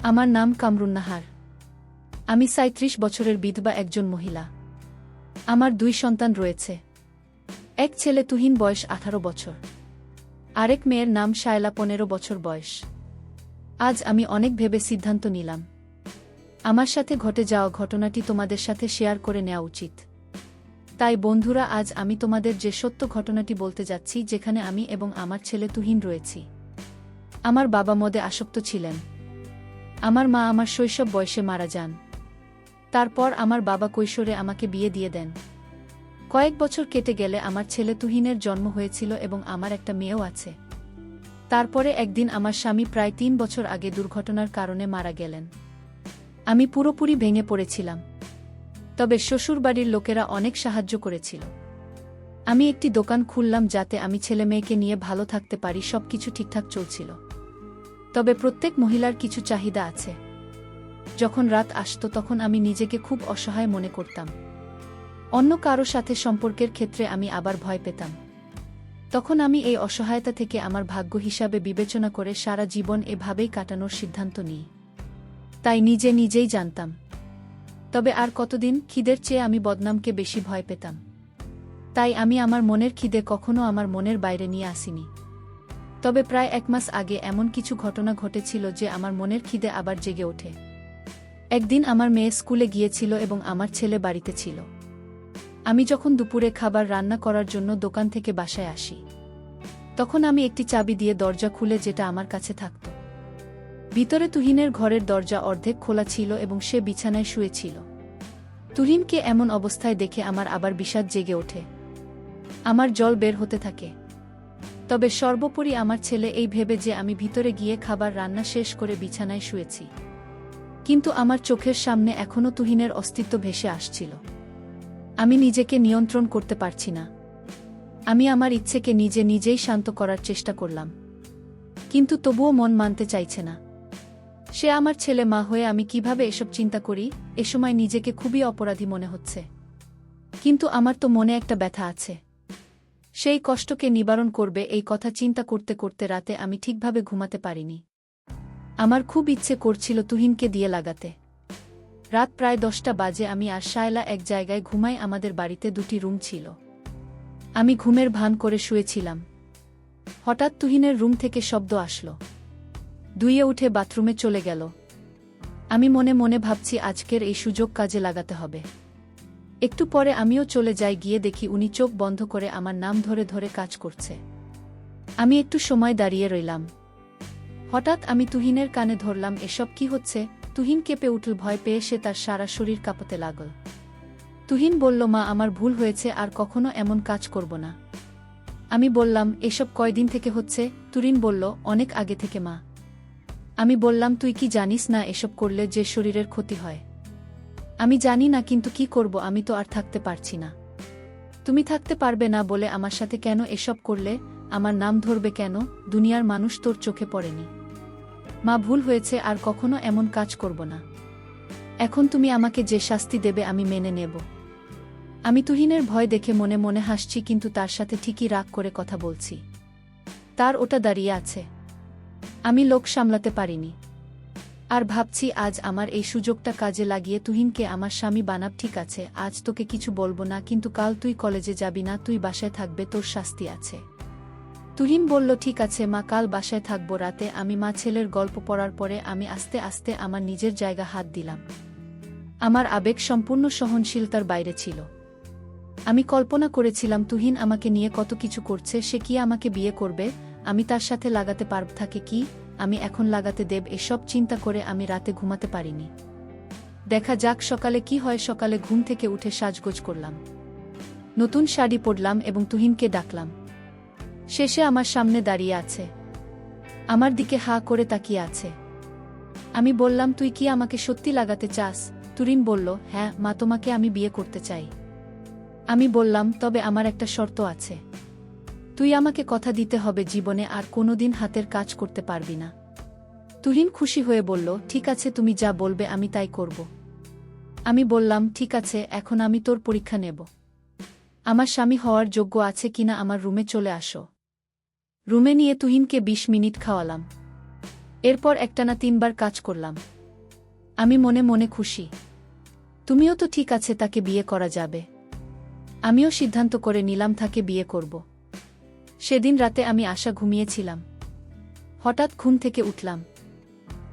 আমার নাম কামরুন নাহার। আমি ৩৭ বছরের বিধবা একজন মহিলা। আমার ২ সন্তান রয়েছে। এক ছেলে তুহিন, বয়স ১৮ বছর। আরেক মেয়ের নাম শায়লা, ১৫ বছর বয়স। আজ আমি অনেক ভেবে সিদ্ধান্ত নিলাম, আমার সাথে ঘটে যাওয়া ঘটনাটি তোমাদের সাথে শেয়ার করে নেওয়া উচিত। তাই বন্ধুরা, আজ আমি তোমাদের যে সত্য ঘটনাটি বলতে যাচ্ছি, যেখানে আমি এবং আমার ছেলে তুহিন রয়েছি। আমার বাবা মদে আসক্ত ছিলেন। আমার মা আমার শৈশব বয়সে মারা যান। তারপর আমার বাবা কৈশোরে আমাকে বিয়ে দিয়ে দেন। কয়েক বছর কেটে গেলে আমার ছেলে তুহিনের জন্ম হয়েছিল এবং আমার একটা মেয়েও আছে। তারপরে একদিন আমার স্বামী প্রায় ৩ বছর আগে দুর্ঘটনার কারণে মারা গেলেন। আমি পুরোপুরি ভেঙে পড়েছিলাম। তবে শ্বশুরবাড়ির লোকেরা অনেক সাহায্য করেছিল। আমি একটি দোকান খুললাম যাতে আমি ছেলে মেয়েকে নিয়ে ভালো থাকতে পারি। সবকিছু ঠিকঠাক চলছিল। তবে প্রত্যেক মহিলার কিছু চাহিদা আছে। যখন রাত আসত তখন আমি নিজেকে খুব অসহায় মনে করতাম। অন্য কারো সাথে সম্পর্কের ক্ষেত্রে আমি আবার ভয় পেতাম। তখন আমি এই অসহায়তা থেকে আমার ভাগ্য হিসাবে বিবেচনা করে সারা জীবন এভাবেই কাটানোর সিদ্ধান্ত নিই। তাই নিজেই জানতাম। তবে আর কতদিন? খিদের চেয়ে আমি বদনামকে বেশি ভয় পেতাম। তাই আমি আমার মনের খিদে কখনো আমার মনের বাইরে নিয়ে আসিনি। তবে প্রায় ১ মাস আগে এমন কিছু ঘটনা ঘটেছিল যে আমার মনের খিদে আবার জেগে ওঠে। একদিন আমার মেয়ে স্কুলে গিয়েছিল এবং আমার ছেলে বাড়িতে ছিল। আমি যখন দুপুরে খাবার রান্না করার জন্য দোকান থেকে বাসায় আসি, তখন আমি একটি চাবি দিয়ে দরজা খুলে, যেটা আমার কাছে থাকত। ভিতরে তুহিনের ঘরের দরজা অর্ধেক খোলা ছিল এবং সে বিছানায় শুয়েছিল। তুহিনকে এমন অবস্থায় দেখে আমার আবার বিষাদ জেগে ওঠে। আমার জল বের হতে থাকে। তবে সর্বোপরি আমার ছেলে এই ভেবে যে আমি ভিতরে গিয়ে খাবার রান্না শেষ করে বিছানায় শুয়েছি। কিন্তু আমার চোখের সামনে এখনও তুহিনের অস্তিত্ব ভেসে আসছিল। আমি নিজেকে নিয়ন্ত্রণ করতে পারছি না। আমি আমার ইচ্ছেকে নিজেই শান্ত করার চেষ্টা করলাম, কিন্তু তবুও মন মানতে চাইছে না। সে আমার ছেলে, মা হয়ে আমি কিভাবে এসব চিন্তা করি? এ সময় নিজেকে খুবই অপরাধী মনে হচ্ছে। কিন্তু আমার তো মনে একটা ব্যথা আছে। সেই কষ্টকে নিবারণ করবে এই কথা চিন্তা করতে করতে রাতে আমি ঠিকভাবে ঘুমাতে পারিনি। আমার খুব ইচ্ছে করছিল তুহিনকে দিয়ে লাগাতে। রাত প্রায় ১০টা বাজে। আমি আর শায়লা এক জায়গায় ঘুমাই। আমাদের বাড়িতে ২টি রুম ছিল। আমি ঘুমের ভান করে শুয়েছিলাম। হঠাৎ তুহিনের রুম থেকে শব্দ আসলো। ধুয়ে উঠে বাথরুমে চলে গেল। আমি মনে মনে ভাবছি, আজকের এই সুযোগ কাজে লাগাতে হবে। একটু পরে আমিও চলে যাই। গিয়ে দেখি উনি চোখ বন্ধ করে আমার নাম ধরে ধরে কাজ করছে। আমি একটু সময় দাঁড়িয়ে রইলাম। হঠাৎ আমি তুহিনের কানে ধরলাম, এসব কি হচ্ছে? তুহিন কেঁপে উঠল। ভয় পেয়ে সে তার সারা শরীর কাঁপতে লাগল। তুহিন বলল, মা, আমার ভুল হয়েছে, আর কখনো এমন কাজ করব না। আমি বললাম, এসব কয়দিন থেকে হচ্ছে? তুহিন বলল, অনেক আগে থেকে মা। আমি বললাম, তুই কি জানিস না এসব করলে যে শরীরের ক্ষতি হয়? আমি জানি না, কিন্তু কি করব? আমি তো আর থাকতে পারছি না। তুমি থাকতে পারবে না বলে আমার সাথে কেন এসব করলে? আমার নাম ধরবে কেন? দুনিয়ার মানুষ তোর চোখে পড়েনি? মা, ভুল হয়েছে, আর কখনো এমন কাজ করব না। এখন তুমি আমাকে যে শাস্তি দেবে আমি মেনে নেব। আমি তুহিনের ভয় দেখে মনে মনে হাসছি, কিন্তু তার সাথে ঠিকই রাগ করে কথা বলছি। তার ওটা দাঁড়িয়ে আছে। আমি লোক সামলাতে পারিনি। আর ভাবছি, আজ আমার এই সুযোগটা কাজে লাগিয়ে তুহিনকে আমার স্বামী বানাব। ঠিক আছে, আজ তোকে কিছু বলবো না, কিন্তু কাল তুই কলেজে যাবি না, তুই বাসায় থাকবে, তোর শাস্তি আছে। তুহিন বলল, ঠিক আছে মা, কাল বাসায় থাকবো। রাতে আমি মা ছেলের গল্প পড়ার পরে আমি আস্তে আস্তে আমার নিজের জায়গা হাত দিলাম। আমার আবেগ সম্পূর্ণ সহনশীলতার বাইরে ছিল। আমি কল্পনা করেছিলাম তুহিন আমাকে নিয়ে কত কিছু করছে। সে কি আমাকে বিয়ে করবে? আমি তার সাথে লাগাতে পারব? থাকে কি আমি এখন লাগাতে দেব? এসব চিন্তা করে আমি রাতে ঘুমাতে পারিনি। দেখা যাক সকালে কি হয়। সকালে ঘুম থেকে উঠে সাজগোজ করলাম, নতুন শাড়ি পরলাম এবং তুহিনকে ডাকলাম। শেষে আমার সামনে দাঁড়িয়ে আছে, আমার দিকে হা করে তাকিয়ে আছে। আমি বললাম, তুই কি আমাকে সত্যি লাগাতে চাস? তুহিন বলল, হ্যাঁ মা, তোমাকে আমি বিয়ে করতে চাই। আমি বললাম, তবে আমার একটা শর্ত আছে। তুই আমাকে কথা দিতে হবে জীবনে আর কোনোদিন হাতের কাজ করতে পারবি না। তুহিন খুশি হয়ে বলল, ঠিক আছে, তুমি যা বলবে আমি তাই করব। আমি বললাম, ঠিক আছে, এখন আমি তোর পরীক্ষা নেব। আমার স্বামী হওয়ার যোগ্য আছে কিনা আমার রুমে চলে আসো। রুমে নিয়ে তুহিনকে ২০ মিনিট খাওয়ালাম। এরপর একটানা ৩ বার কাজ করলাম। আমি মনে মনে খুশি। তুমিও তো ঠিক আছে, তাকে বিয়ে করা যাবে। আমিও সিদ্ধান্ত করে নিলাম তাকে বিয়ে করব। সেদিন রাতে আমি আশা ঘুমিয়েছিলাম। হঠাৎ ঘুম থেকে উঠলাম।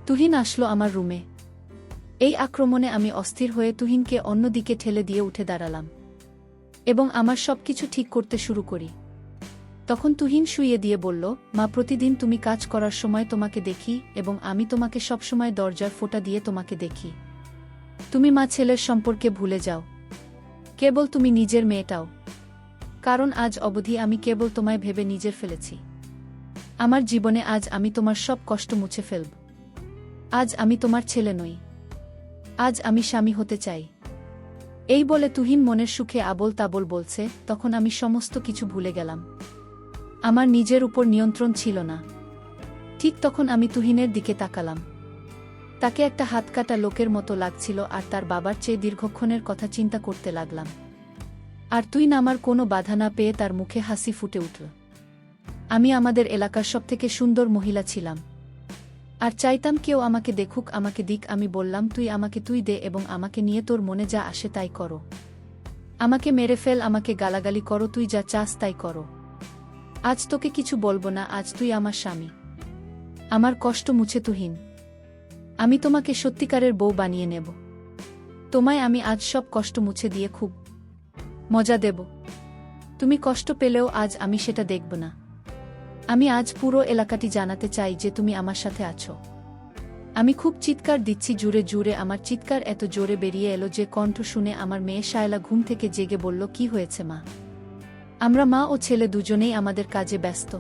তুহিন আসলো আমার রুমে। এই আক্রমণে আমি অস্থির হয়ে তুহিনকে অন্যদিকে ঠেলে দিয়ে উঠে দাঁড়ালাম এবং আমার সবকিছু ঠিক করতে শুরু করি। তখন তুহিন শুইয়ে দিয়ে বলল, মা, প্রতিদিন তুমি কাজ করার সময় তোমাকে দেখি এবং আমি তোমাকে সবসময় দরজার ফোঁটা দিয়ে তোমাকে দেখি। তুমি মা ছেলের সম্পর্কে ভুলে যাও, কেবল তুমি নিজের মেয়েটাও। কারণ আজ অবধি আমি কেবল তোমায় ভেবে নিজের ফেলেছি। আমার জীবনে আজ আমি তোমার সব কষ্ট মুছে ফেলব। আজ আমি তোমার ছেলে নই, আজ আমি স্বামী হতে চাই। এই বলে তুহিন মনের সুখে আবোল তাবোল বলছে। তখন আমি সমস্ত কিছু ভুলে গেলাম। আমার নিজের উপর নিয়ন্ত্রণ ছিল না। ঠিক তখন আমি তুহিনের দিকে তাকালাম। তাকে একটা হাতকাটা লোকের মতো লাগছিল আর তার বাবার চেয়ে দীর্ঘক্ষণের কথা চিন্তা করতে লাগলাম। আর তুই না আমার কোনো বাধা না পেয়ে তার মুখে হাসি ফুটে উঠল। আমি আমাদের এলাকার সবথেকে সুন্দর মহিলা ছিলাম আর চাইতাম কেউ আমাকে দেখুক, আমাকে দিক। আমি বললাম, তুই আমাকে তুই দে এবং আমাকে নিয়ে তোর মনে যা আসে তাই করো। আমাকে মেরে ফেল, আমাকে গালাগালি করো, তুই যা চাস তাই করো। আজ তোকে কিছু বলবো না, আজ তুই আমার স্বামী। আমার কষ্ট মুছে তুহিন, আমি তোমাকে সত্যিকারের বউ বানিয়ে নেব। তোমায় আমি আজ সব কষ্ট মুছে দিয়ে খুব মজা দেব। তুমি কষ্ট পেলেও আজ আমি সেটা দেখব না। আমি আজ পুরো এলাকাটি জানাতে চাই যে তুমি আমার সাথে আছো। আমি খুব চিৎকার দিচ্ছি জুড়ে জুড়ে। আমার চিৎকার এত জোরে বেরিয়ে এলো যে কণ্ঠ শুনে আমার মেয়ে শায়লা ঘুম থেকে জেগে বলল, কি হয়েছে মা? আমরা মা ও ছেলে দুজনেই আমাদের কাজে ব্যস্ত।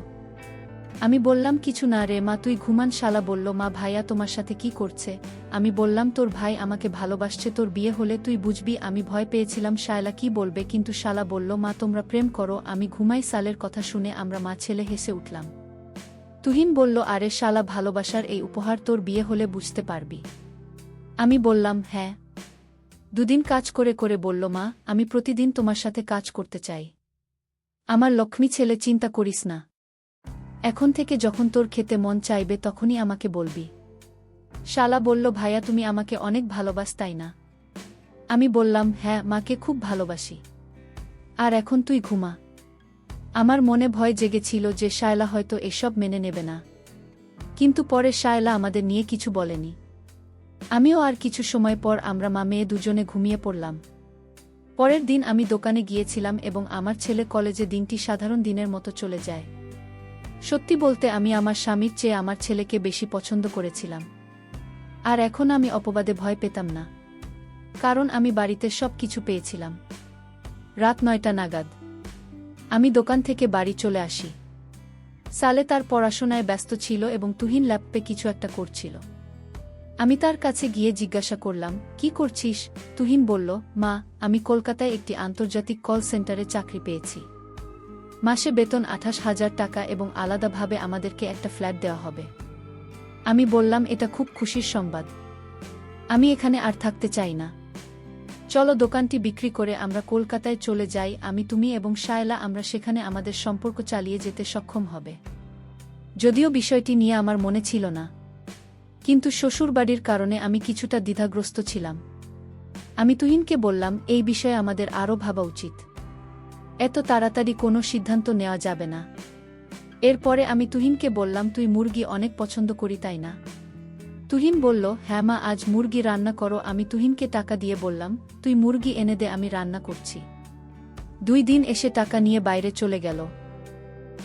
আমি বললাম, কিছু না রে মা, তুই ঘুমান। শালা বলল, মা, ভাইয়া তোমার সাথে কি করছে? আমি বললাম, তোর ভাই আমাকে ভালোবাসছে, তোর বিয়ে হলে তুই বুঝবি। আমি ভয় পেয়েছিলাম শায়লা কি বলবে, কিন্তু শালা বলল, মা, তোমরা প্রেম করো। আমি ঘুমাই। সালের কথা শুনে আমরা মা ছেলে হেসে উঠলাম। তুহিন বলল, আরে শালা, ভালোবাসার এই উপহার তোর বিয়ে হলে বুঝতে পারবি। আমি বললাম, হ্যাঁ। দুদিন কাজ করে করে বলল, মা, আমি প্রতিদিন তোমার সাথে কাজ করতে চাই। আমার লক্ষ্মী ছেলে, চিন্তা করিস না। এখন থেকে যখন তোর খেতে মন চাইবে তখনই আমাকে বলবি। শালা বলল, ভাইয়া তুমি আমাকে অনেক ভালোবাস তাই না? আমি বললাম, হ্যাঁ, মাকে খুব ভালোবাসি। আর এখন তুই ঘুমা। আমার মনে ভয় জেগেছিল যে শায়লা হয়তো এসব মেনে নেবে না, কিন্তু পরে শায়লা আমাদের নিয়ে কিছু বলেনি। আমিও আর কিছু সময় পর আমরা মা মেয়ে দুজনে ঘুমিয়ে পড়লাম। পরের দিন আমি দোকানে গিয়েছিলাম এবং আমার ছেলে কলেজে। দিনটি সাধারণ দিনের মতো চলে যায়। সত্যি বলতে আমি আমার স্বামীর চেয়ে আমার ছেলেকে বেশি পছন্দ করেছিলাম। আর এখন আমি অপবাদে ভয় পেতাম না, কারণ আমি বাড়িতে সব কিছু পেয়েছিলাম। রাত 9টা নাগাদ আমি দোকান থেকে বাড়ি চলে আসি। সালে তার পড়াশোনায় ব্যস্ত ছিল এবং তুহিন ল্যাপটপে কিছু একটা করছিল। আমি তার কাছে গিয়ে জিজ্ঞাসা করলাম, কি করছিস? তুহিন বলল, মা, আমি কলকাতায় একটি আন্তর্জাতিক কল সেন্টারে চাকরি পেয়েছি। মাসে বেতন 28,000 টাকা এবং আলাদাভাবে আমাদেরকে একটা ফ্ল্যাট দেওয়া হবে। আমি বললাম, এটা খুব খুশির সংবাদ। আমি এখানে আর থাকতে চাই না। চলো দোকানটি বিক্রি করে আমরা কলকাতায় চলে যাই। আমি, তুমি এবং শায়লা আমরা সেখানে আমাদের সম্পর্ক চালিয়ে যেতে সক্ষম হবে। যদিও বিষয়টি নিয়ে আমার মনে ছিল না, কিন্তু শ্বশুরবাড়ির কারণে আমি কিছুটা দ্বিধাগ্রস্ত ছিলাম। আমি তুহিনকে বললাম, এই বিষয়ে আমাদের আরও ভাবা উচিত। এত তাড়াতাড়ি কোনো সিদ্ধান্ত নেওয়া যাবে না। এরপরে আমি তুহিনকে বললাম, তুই মুরগি অনেক পছন্দ করি তাই না? তুহিন বলল, হ্যাঁ মা, আজ মুরগি রান্না করো। আমি তুহিনকে টাকা দিয়ে বললাম, তুই মুরগি এনে দে, আমি রান্না করছি। 2 দিন এসে টাকা নিয়ে বাইরে চলে গেল।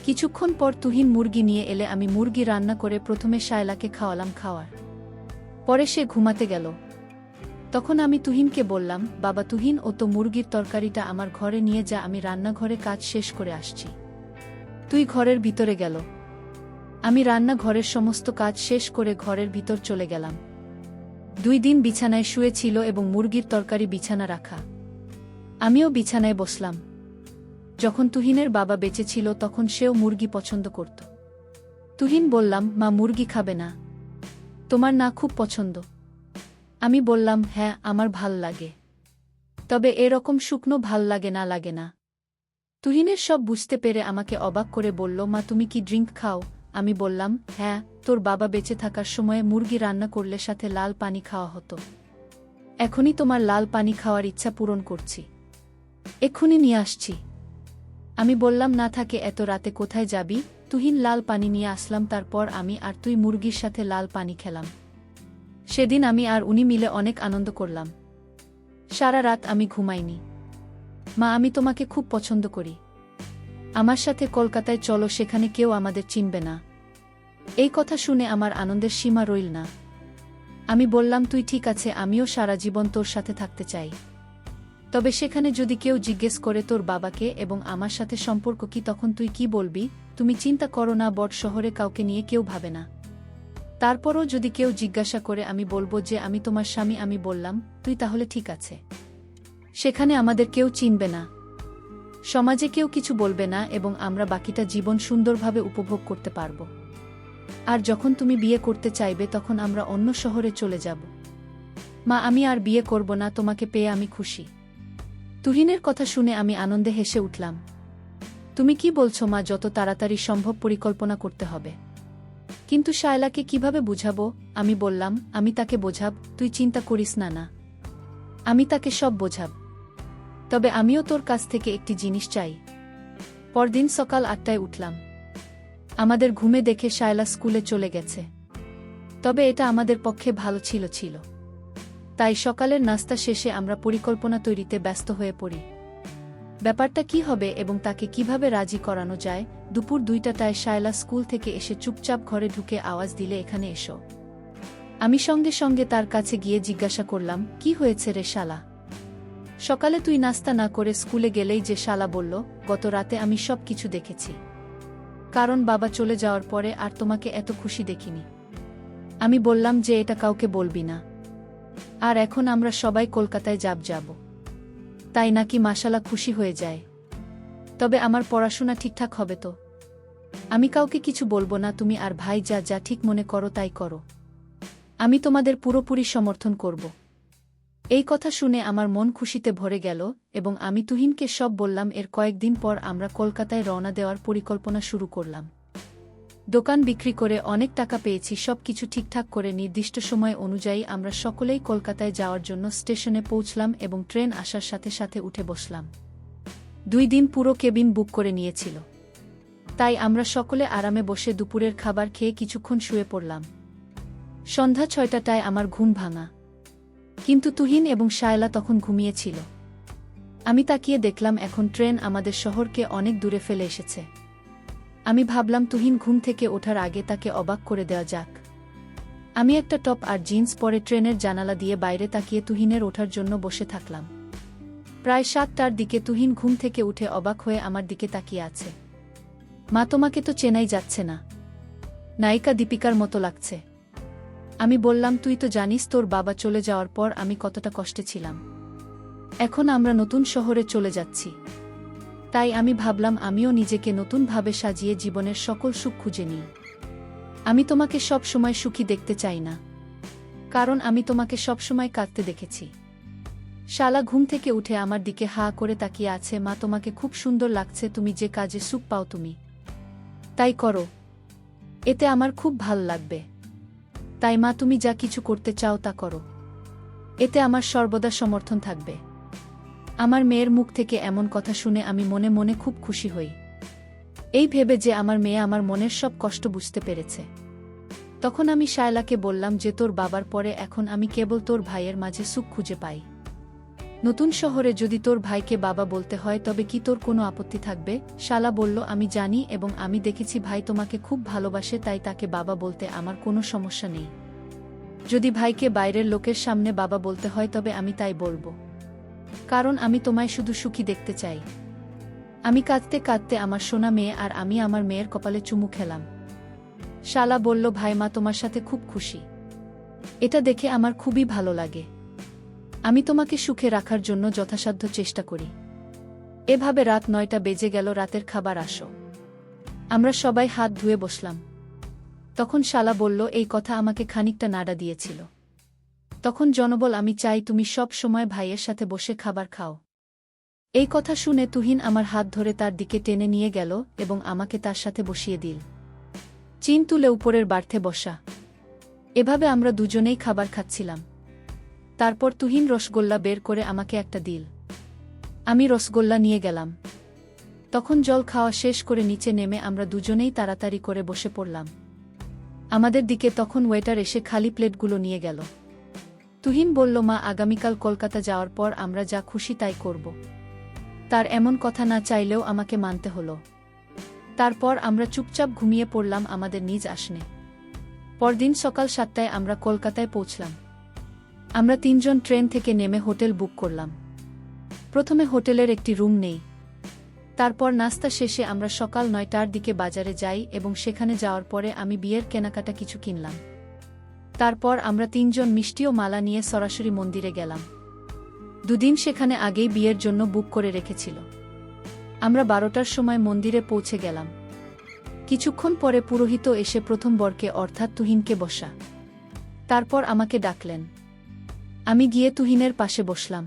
কিছুক্ষণ পর তুহিন মুরগি নিয়ে এলে আমি মুরগি রান্না করে প্রথমে শায়লাকে খাওয়ালাম। খাওয়ার পরে সে ঘুমাতে গেল। তখন আমি তুহিনকে বললাম, বাবা তুহিন, ও তো মুরগির তরকারিটা আমার ঘরে নিয়ে যা, আমি রান্নাঘরে কাজ শেষ করে আসছি। তুই ঘরের ভিতরে গেল। আমি রান্নাঘরের সমস্ত কাজ শেষ করে ঘরের ভিতর চলে গেলাম। 2 দিন বিছানায় শুয়েছিল এবং মুরগির তরকারি বিছানা রাখা। আমিও বিছানায় বসলাম। যখন তুহিনের বাবা বেঁচে ছিল তখন সেও মুরগি পছন্দ করত। তুহিন বললাম, মা, মুরগি খাবে না? তোমার না খুব পছন্দ? আমি বললাম, হ্যাঁ, আমার ভাল লাগে, তবে এরকম শুকনো ভাল লাগে না। তুহিনের সব বুঝতে পেরে আমাকে অবাক করে বলল, মা, তুমি কি ড্রিঙ্ক খাও? আমি বললাম, হ্যাঁ, তোর বাবা বেঁচে থাকার সময়ে মুরগি রান্না করলে সাথে লাল পানি খাওয়া হতো। এখনই তোমার লাল পানি খাওয়ার ইচ্ছা পূরণ করছি। এক্ষুনি নিয়ে আসছি। আমি বললাম, না থাকে এত রাতে কোথায় যাবি? তুহিন লাল পানি নিয়ে আসলাম, তারপর আমি আর তুই মুরগির সাথে লাল পানি খেলাম। সেদিন আমি আর উনি মিলে অনেক আনন্দ করলাম। সারা রাত আমি ঘুমাইনি। মা, আমি তোমাকে খুব পছন্দ করি। আমার সাথে কলকাতায় চলো, সেখানে কেউ আমাদের চিনবে না। এই কথা শুনে আমার আনন্দের সীমা রইল না। আমি বললাম, তুই ঠিক আছে, আমিও সারা জীবন তোর সাথে থাকতে চাই। তবে সেখানে যদি কেউ জিজ্ঞেস করে তোর বাবাকে এবং আমার সাথে সম্পর্ক কি, তখন তুই কি বলবি? তুমি চিন্তা করো না, বড় শহরে কাউকে নিয়ে কেউ ভাবে না। তারপরও যদি কেউ জিজ্ঞাসা করে, আমি বলবো যে আমি তোমার স্বামী। আমি বললাম, তুই তাহলে ঠিক আছে। সেখানে আমাদের কেউ চিনবে না, সমাজে কেউ কিছু বলবে না, এবং আমরা বাকিটা জীবন সুন্দরভাবে উপভোগ করতে পারব। আর যখন তুমি বিয়ে করতে চাইবে, তখন আমরা অন্য শহরে চলে যাব। মা, আমি আর বিয়ে করব না, তোমাকে পেয়ে আমি খুশি। তুহিনের কথা শুনে আমি আনন্দে হেসে উঠলাম। তুমি কি বলছো মা? যত তাড়াতাড়ি সম্ভব পরিকল্পনা করতে হবে। কিন্তু শায়লাকে কিভাবে বুঝাবো? আমি বললাম, আমি তাকে বোঝাব, তুই চিন্তা করিস না। না, আমি তাকে সব বোঝাব। তবে আমিও তোর কাছ থেকে একটি জিনিস চাই। পরদিন সকাল 8টায় উঠলাম। আমাদের ঘুমে দেখে শায়লা স্কুলে চলে গেছে। তবে এটা আমাদের পক্ষে ভালো ছিল। তাই সকালের নাস্তা শেষে আমরা পরিকল্পনা তৈরিতে ব্যস্ত হয়ে পড়ি। ব্যাপারটা কি হবে এবং তাকে কিভাবে রাজি করানো যায়। দুপুর 2টায় শায়লা স্কুল থেকে এসে চুপচাপ ঘরে ঢুকে আওয়াজ দিলে, এখানে এসো। আমি সঙ্গে সঙ্গে তার কাছে গিয়ে জিজ্ঞাসা করলাম, কি হয়েছে রে শালা? সকালে তুই নাস্তা না করে স্কুলে গেলেই যে? শালা বলল, গত রাতে আমি সব কিছু দেখেছি। কারণ বাবা চলে যাওয়ার পরে আর তোমাকে এত খুশি দেখিনি। আমি বললাম যে এটা কাউকে বলবি না। আর এখন আমরা সবাই কলকাতায় যাব। তাই নাকি? মাশাআল্লাহ, খুশি হয়ে যায়। তবে আমার পড়াশোনা ঠিকঠাক হবে তো? আমি কাউকে কিছু বলবো না, তুমি আর ভাই যা ঠিক মনে করো তাই করো। আমি তোমাদের পুরোপুরি সমর্থন করব। এই কথা শুনে আমার মন খুশিতে ভরে গেল এবং আমি তুহিনকে সব বললাম। এর কয়েকদিন পর আমরা কলকাতায় রওনা দেওয়ার পরিকল্পনা শুরু করলাম। দোকান বিক্রি করে অনেক টাকা পেয়েছি। সব কিছু ঠিকঠাক করে নির্দিষ্ট সময় অনুযায়ী আমরা সকলেই কলকাতায় যাওয়ার জন্য স্টেশনে পৌঁছলাম এবং ট্রেন আসার সাথে সাথে উঠে বসলাম। 2 দিন পুরো কেবিন বুক করে নিয়েছিল। তাই আমরা সকলে আরামে বসে দুপুরের খাবার খেয়ে কিছুক্ষণ শুয়ে পড়লাম। সন্ধ্যা 6টায় আমার ঘুম ভাঙা। কিন্তু তুহিন এবং শায়লা তখন ঘুমিয়েছিল। আমি তাকিয়ে দেখলাম এখন ট্রেন আমাদের শহরকে অনেক দূরে ফেলে এসেছে। আমি ভাবলাম তুহিন ঘুম থেকে ওঠার আগে তাকে অবাক করে দেওয়া যাক। আমি একটা টপ আর জিন্স পরে ট্রেনের জানালা দিয়ে বাইরে তাকিয়ে তুহিনের ওঠার জন্য বসে থাকলাম। প্রায় 7টার দিকে তুহিন ঘুম থেকে উঠে অবাক হয়ে আমার দিকে তাকিয়ে আছে। মা, তোমাকে তো চেনাই যাচ্ছে না, নায়িকা দীপিকার মতো লাগছে। আমি বললাম, তুই তো জানিস তোর বাবা চলে যাওয়ার পর আমি কতটা কষ্টে ছিলাম। এখন আমরা নতুন শহরে চলে যাচ্ছি। তাই আমি ভাবলাম আমিও নিজেকে নতুনভাবে সাজিয়ে জীবনের সকল সুখ খুঁজে নিই। আমি তোমাকে সব সময় সুখী দেখতে চাই না, কারণ আমি তোমাকে সব সময় কাঁদতে দেখেছি। শালা ঘুম থেকে উঠে আমার দিকে হা করে তাকিয়ে আছে। মা, তোমাকে খুব সুন্দর লাগছে। তুমি যে কাজে সুখ পাও তুমি তাই করো, এতে আমার খুব ভাল লাগবে। তাই মা, তুমি যা কিছু করতে চাও তা করো, এতে আমার সর্বদা সমর্থন থাকবে। আমার মেয়ের মুখ থেকে এমন কথা শুনে আমি মনে মনে খুব খুশি হই, এই ভেবে যে আমার মেয়ে আমার মনের সব কষ্ট বুঝতে পেরেছে। তখন আমি শায়লাকে বললাম যে তোর বাবার পরে এখন আমি কেবল তোর ভাইয়ের মাঝে সুখ খুঁজে পাই। নতুন শহরে যদি তোর ভাইকে বাবা বলতে হয় তবে কি তোর কোনো আপত্তি থাকবে? শালা বলল, আমি জানি এবং আমি দেখেছি ভাই তোমাকে খুব ভালোবাসে, তাই তাকে বাবা বলতে আমার কোনো সমস্যা নেই। যদি ভাইকে বাইরের লোকের সামনে বাবা বলতে হয় তবে আমি তাই বলবো, কারণ আমি তোমায় শুধু সুখী দেখতে চাই। আমি কাঁদতে কাঁদতে আমার সোনা মেয়ে আর আমি আমার মেয়ের কপালে চুমু খেলাম। শালা বলল, ভাই মা তোমার সাথে খুব খুশি, এটা দেখে আমার খুবই ভালো লাগে। আমি তোমাকে সুখে রাখার জন্য যথাসাধ্য চেষ্টা করি। এভাবে রাত 9টা বেজে গেল। রাতের খাবার আসো। আমরা সবাই হাত ধুয়ে বসলাম। তখন শালা বলল, এই কথা আমাকে খানিকটা নাড়া দিয়েছিল। তখন জনবল, আমি চাই তুমি সব সময় ভাইয়ের সাথে বসে খাবার খাও। এই কথা শুনে তুহিন আমার হাত ধরে তার দিকে টেনে নিয়ে গেল এবং আমাকে তার সাথে বসিয়ে দিল। চিন তুলে উপরের বার্থে বসা। এভাবে আমরা দুজনেই খাবার খাচ্ছিলাম। তারপর তুহিন রসগোল্লা বের করে আমাকে একটা দিল। আমি রসগোল্লা নিয়ে গেলাম। তখন জল খাওয়া শেষ করে নিচে নেমে আমরা দুজনেই তাড়াতাড়ি করে বসে পড়লাম। আমাদের দিকে তখন ওয়েটার এসে খালি প্লেটগুলো নিয়ে গেল। তুহিন বলল, মা আগামীকাল কলকাতা যাওয়ার পর আমরা যা খুশি তাই করব। তার এমন কথা না চাইলেও আমাকে মানতে হলো। তারপর আমরা চুপচাপ ঘুমিয়ে পড়লাম আমাদের নিজ আসনে। পরদিন সকাল 7টায় আমরা কলকাতায় পৌঁছলাম। আমরা তিনজন ট্রেন থেকে নেমে হোটেল বুক করলাম। প্রথমে হোটেলের একটি রুম নেই। তারপর নাস্তা শেষে আমরা সকাল 9টার দিকে বাজারে যাই এবং সেখানে যাওয়ার পরে আমি বিয়ের কেনাকাটা কিছু কিনলাম। তারপর আমরা তিনজন মিষ্টি ও মালা নিয়ে সরাসরি মন্দিরে গেলাম। দুদিন সেখানে আগেই বিয়ের জন্য বুক করে রেখেছিল। আমরা 12টার সময় মন্দিরে পৌঁছে গেলাম। কিছুক্ষণ পরে পুরোহিত এসে প্রথম বরকে অর্থাৎ তুহিনকে বসা। তারপর আমাকে ডাকলেন। আমি গিয়ে তুহিনের পাশে বসলাম।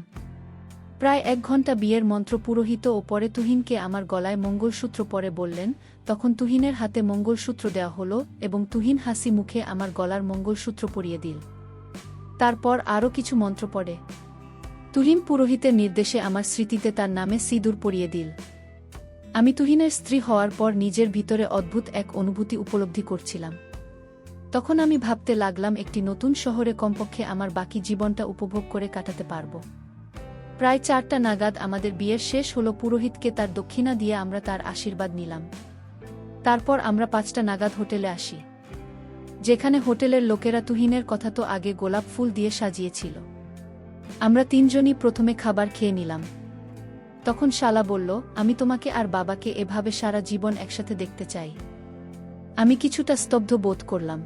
প্রায় 1 ঘণ্টা বিয়ের মন্ত্র পুরোহিত ও পরে তুহিনকে আমার গলায় মঙ্গলসূত্র পরে বললেন। তখন তুহিনের হাতে মঙ্গলসূত্র দেওয়া হলো এবং তুহিন হাসি মুখে আমার গলার মঙ্গলসূত্র পরিয়ে দিল। তারপর আরও কিছু মন্ত্র পড়ে তুহিন পুরোহিতের নির্দেশে আমার স্মৃতিতে তার নামে সিঁদুর পরিয়ে দিল। আমি তুহিনের স্ত্রী হওয়ার পর নিজের ভিতরে অদ্ভুত এক অনুভূতি উপলব্ধি করছিলাম। তখন আমি ভাবতে লাগলাম একটি নতুন শহরে কমপক্ষে আমার বাকি জীবনটা উপভোগ করে কাটাতে পারব। প্রায় 4টা নাগাদ আমাদের বিয়ের শেষ হলো। পুরোহিতকে তার দক্ষিণা দিয়ে আমরা তার আশীর্বাদ নিলাম। তারপর আমরা 5টা নাগাদ হোটেলে আসি, যেখানে হোটেলের লোকেরা তুহিনের কথা তো আগে গোলাপ ফুল দিয়ে সাজিয়েছিল। আমরা তিনজনই প্রথমে খাবার খেয়ে নিলাম। তখন শালা বলল, আমি তোমাকে আর বাবাকে এভাবে সারা জীবন একসাথে দেখতে চাই। আমি কিছুটা স্তব্ধ বোধ করলাম।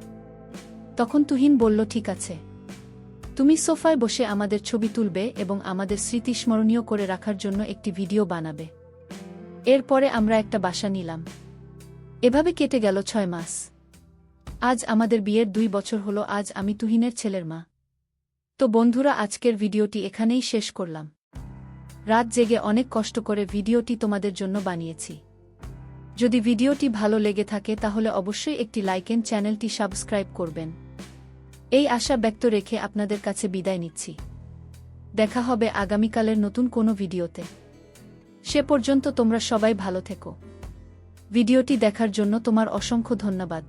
তখন তুহিন বলল, ঠিক আছে, তুমি সোফায় বসে আমাদের ছবি তুলবে এবং আমাদের স্মৃতি স্মরণীয় করে রাখার জন্য একটি ভিডিও বানাবে। এরপরে আমরা একটা বাসা নিলাম। এভাবে কেটে গেল 6 মাস। আজ আমাদের বিয়ের 2 বছর হলো। আজ আমি তুহিনের ছেলের মা। তো বন্ধুরা, আজকের ভিডিওটি এখানেই শেষ করলাম। রাত জেগে অনেক কষ্ট করে ভিডিওটি তোমাদের জন্য বানিয়েছি। যদি ভিডিওটি ভালো লেগে থাকে তাহলে অবশ্যই একটি লাইক এন্ড চ্যানেলটি সাবস্ক্রাইব করবেন। এই আশা ব্যক্ত রেখে আপনাদের কাছে বিদায় নিচ্ছি। দেখা হবে আগামীকালের নতুন কোনো ভিডিওতে। সে পর্যন্ত তোমরা সবাই ভালো থেকো। ভিডিওটি দেখার জন্য তোমার অসংখ্য ধন্যবাদ।